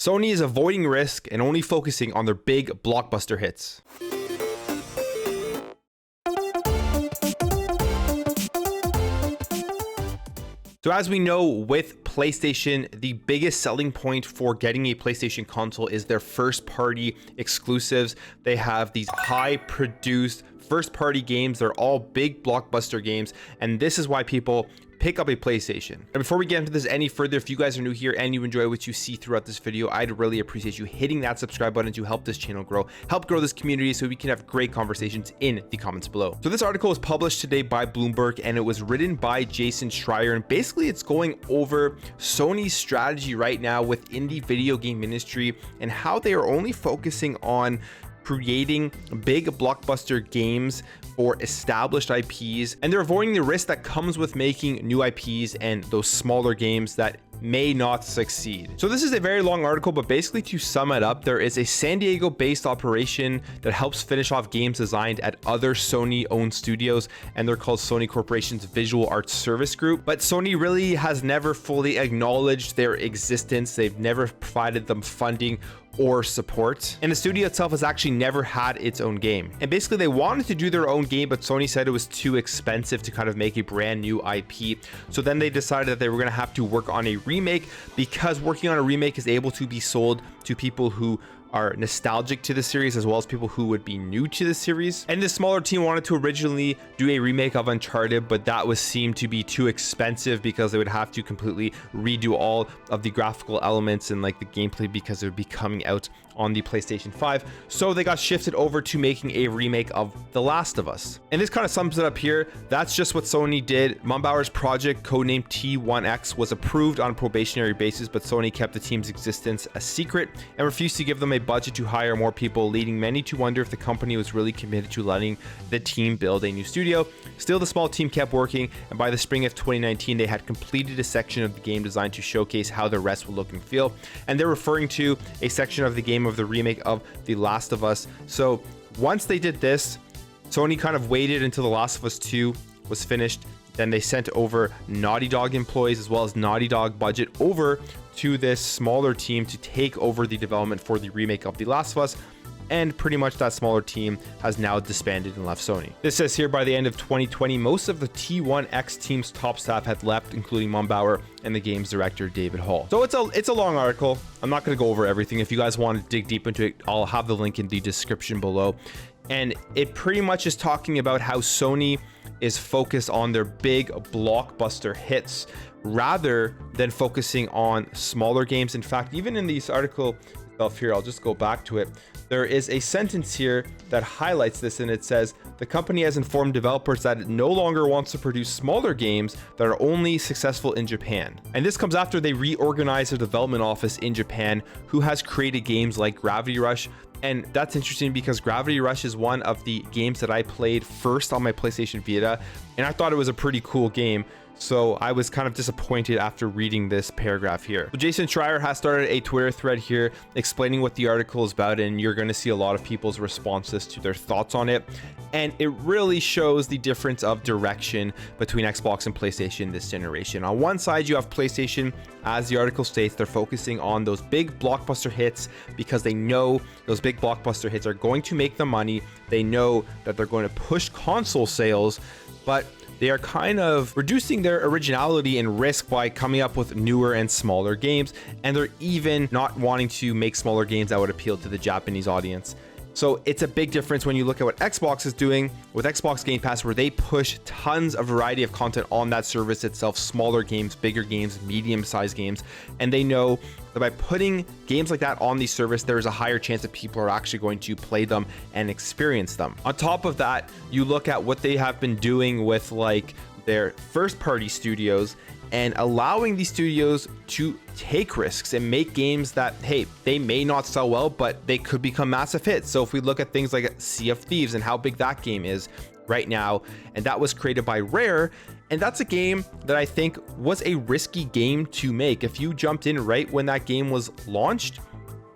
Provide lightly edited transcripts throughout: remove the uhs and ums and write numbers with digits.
Sony is avoiding risk and only focusing on their big blockbuster hits. So as we know, with PlayStation, the biggest selling point for getting a PlayStation console is their first party exclusives. They have these high produced first party games. They're all big blockbuster games, and this is why people pick up a PlayStation. And before we get into this any further, if you guys are new here and you enjoy what you see throughout this video, I'd really appreciate you hitting that subscribe button to help this channel grow, help grow this community so we can have great conversations in the comments below. So this article was published today by Bloomberg, and it was written by Jason Schreier, and basically it's going over Sony's strategy right now within the video game industry and how they are only focusing on creating big blockbuster games for established IPs, and they're avoiding the risk that comes with making new IPs and those smaller games that may not succeed. So this is a very long article, but basically to sum it up, there is a San Diego based operation that helps finish off games designed at other Sony owned studios, and they're called Sony Corporation's Visual Arts Service Group. But Sony really has never fully acknowledged their existence. They've never provided them funding or support, and the studio itself has actually never had its own game. And basically they wanted to do their own game, but Sony said it was too expensive to kind of make a brand new IP. So then they decided that they were going to have to work on a remake, because working on a remake is able to be sold to people who are nostalgic to the series as well as people who would be new to the series. And this smaller team wanted to originally do a remake of Uncharted, but that was seemed to be too expensive because they would have to completely redo all of the graphical elements and like the gameplay, because it would be coming out on the PlayStation 5. So they got shifted over to making a remake of The Last of Us. And this kind of sums it up here. That's just what Sony did. Mumbauer's project, codenamed T1X, was approved on a probationary basis, but Sony kept the team's existence a secret and refused to give them a budget to hire more people, leading many to wonder if the company was really committed to letting the team build a new studio. Still, the small team kept working, and by the spring of 2019, they had completed a section of the game designed to showcase how the rest will look and feel. And they're referring to a section of the game of the remake of The Last of Us. So once they did this, Sony kind of waited until The Last of Us 2 was finished. Then they sent over Naughty Dog employees as well as Naughty Dog budget over to this smaller team to take over the development for the remake of The Last of Us. And pretty much that smaller team has now disbanded and left Sony. This says here, by the end of 2020, most of the T1X team's top staff had left, including Mumbauer and the game's director, David Hall. So it's a long article. I'm not going to go over everything. If you guys want to dig deep into it, I'll have the link in the description below. And it pretty much is talking about how Sony is focused on their big blockbuster hits rather than focusing on smaller games. In fact, even in this article itself here, I'll just go back to it. There is a sentence here that highlights this, and it says the company has informed developers that it no longer wants to produce smaller games that are only successful in Japan. And this comes after they reorganized their development office in Japan, who has created games like Gravity Rush. And that's interesting because Gravity Rush is one of the games that I played first on my PlayStation Vita, and I thought it was a pretty cool game. So I was kind of disappointed after reading this paragraph here. So Jason Schreier has started a Twitter thread here explaining what the article is about, and you're going to see a lot of people's responses to their thoughts on it. And it really shows the difference of direction between Xbox and PlayStation this generation. On one side, you have PlayStation, as the article states, they're focusing on those big blockbuster hits because they know those big blockbuster hits are going to make them money. They know that they're going to push console sales, but they are kind of reducing their originality and risk by coming up with newer and smaller games, and they're even not wanting to make smaller games that would appeal to the Japanese audience. So it's a big difference when you look at what Xbox is doing with Xbox Game Pass, where they push tons of variety of content on that service itself, smaller games, bigger games, medium-sized games, and they know that by putting games like that on the service, there's a higher chance that people are actually going to play them and experience them. On top of that, you look at what they have been doing with like their first-party studios and allowing these studios to take risks and make games that, hey, they may not sell well, but they could become massive hits. So if we look at things like Sea of Thieves and how big that game is right now, and that was created by Rare, and that's a game that I think was a risky game to make. If you jumped in right when that game was launched,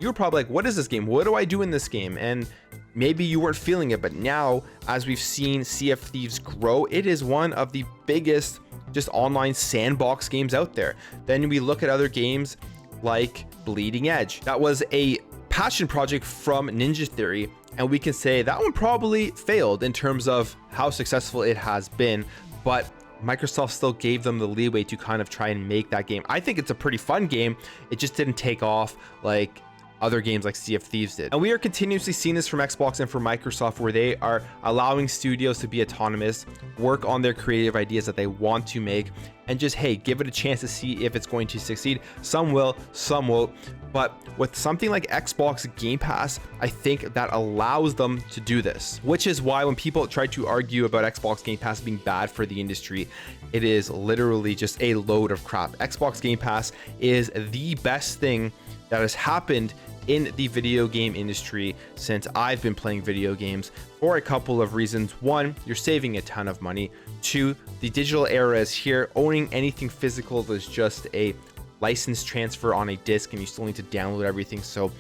you were probably like, what is this game? What do I do in this game? And maybe you weren't feeling it, but now as we've seen Sea of Thieves grow, it is one of the biggest just online sandbox games out there. Then we look at other games like Bleeding Edge. That was a passion project from Ninja Theory, and we can say that one probably failed in terms of how successful it has been, but Microsoft still gave them the leeway to kind of try and make that game. I think it's a pretty fun game. It just didn't take off like other games like Sea of Thieves did. And we are continuously seeing this from Xbox and from Microsoft, where they are allowing studios to be autonomous, work on their creative ideas that they want to make, and just, hey, give it a chance to see if it's going to succeed. Some will, some won't. But with something like Xbox Game Pass, I think that allows them to do this, which is why when people try to argue about Xbox Game Pass being bad for the industry, it is literally just a load of crap. Xbox Game Pass is the best thing that has happened in the video game industry since I've been playing video games, for a couple of reasons. One, you're saving a ton of money. Two, the digital era is here. Owning anything physical is just a license transfer on a disc, and you still need to download everything. So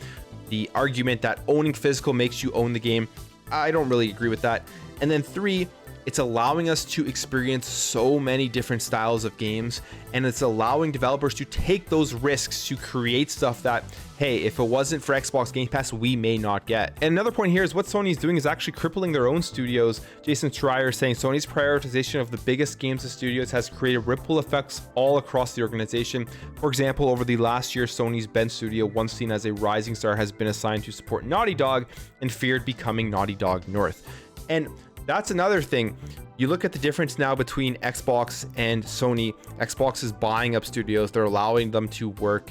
the argument that owning physical makes you own the game, I don't really agree with that. And then three, it's allowing us to experience so many different styles of games, and it's allowing developers to take those risks to create stuff that, hey, if it wasn't for Xbox Game Pass, we may not get. And another point here is what Sony is doing is actually crippling their own studios. Jason Schreier saying Sony's prioritization of the biggest games of studios has created ripple effects all across the organization. For example, over the last year, Sony's Bend studio, once seen as a rising star, has been assigned to support Naughty Dog and feared becoming Naughty Dog North. And that's another thing. You look at the difference now between Xbox and Sony. Xbox is buying up studios. They're allowing them to work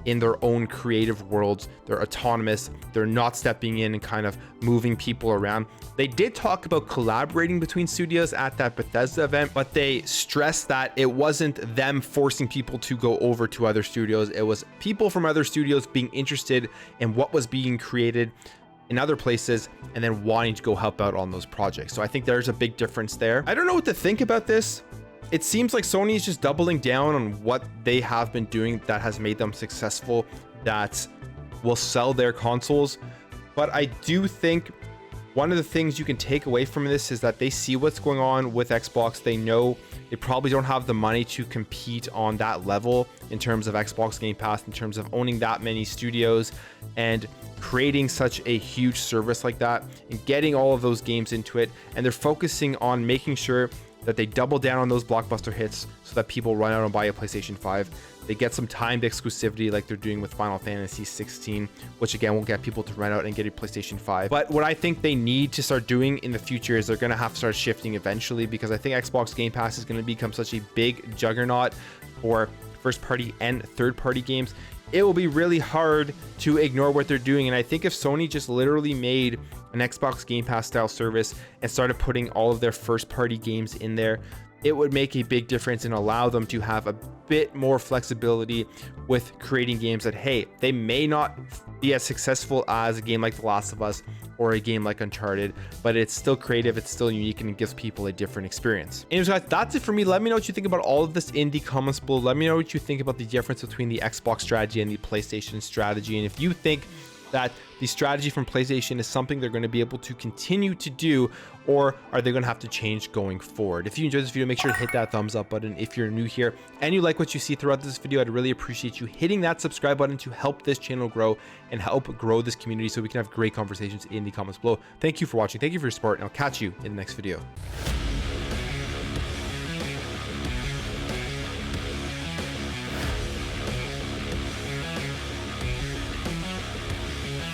in their own creative worlds. They're autonomous. They're not stepping in and kind of moving people around. They did talk about collaborating between studios at that Bethesda event, but they stressed that it wasn't them forcing people to go over to other studios. It was people from other studios being interested in what was being created in other places and then wanting to go help out on those projects. So I think there's a big difference there. I don't know what to think about this. It seems like Sony is just doubling down on what they have been doing that has made them successful, that will sell their consoles. But I do think one of the things you can take away from this is that they see what's going on with Xbox. They know they probably don't have the money to compete on that level in terms of Xbox Game Pass, in terms of owning that many studios and creating such a huge service like that and getting all of those games into it. And they're focusing on making sure that they double down on those blockbuster hits so that people run out and buy a PlayStation 5. They get some timed exclusivity like they're doing with Final Fantasy 16, which again will get people to run out and get a PlayStation 5. But what I think they need to start doing in the future is they're going to have to start shifting eventually, because I think Xbox Game Pass is going to become such a big juggernaut for first party and third party games. It will be really hard to ignore what they're doing. And I think if Sony just literally made an Xbox Game Pass style service and started putting all of their first party games in there, it would make a big difference and allow them to have a bit more flexibility with creating games that, hey, they may not be as successful as a game like The Last of Us or a game like Uncharted, but it's still creative, it's still unique, and it gives people a different experience. Anyways, guys, that's it for me. Let me know what you think about all of this in the comments below. Let me know what you think about the difference between the Xbox strategy and the PlayStation strategy, and if you think that the strategy from PlayStation is something they're going to be able to continue to do, or are they going to have to change going forward? If you enjoyed this video, make sure to hit that thumbs up button. If you're new here and you like what you see throughout this video, I'd really appreciate you hitting that subscribe button to help this channel grow and help grow this community so we can have great conversations in the comments below. Thank you for watching. Thank you for your support, and I'll catch you in the next video.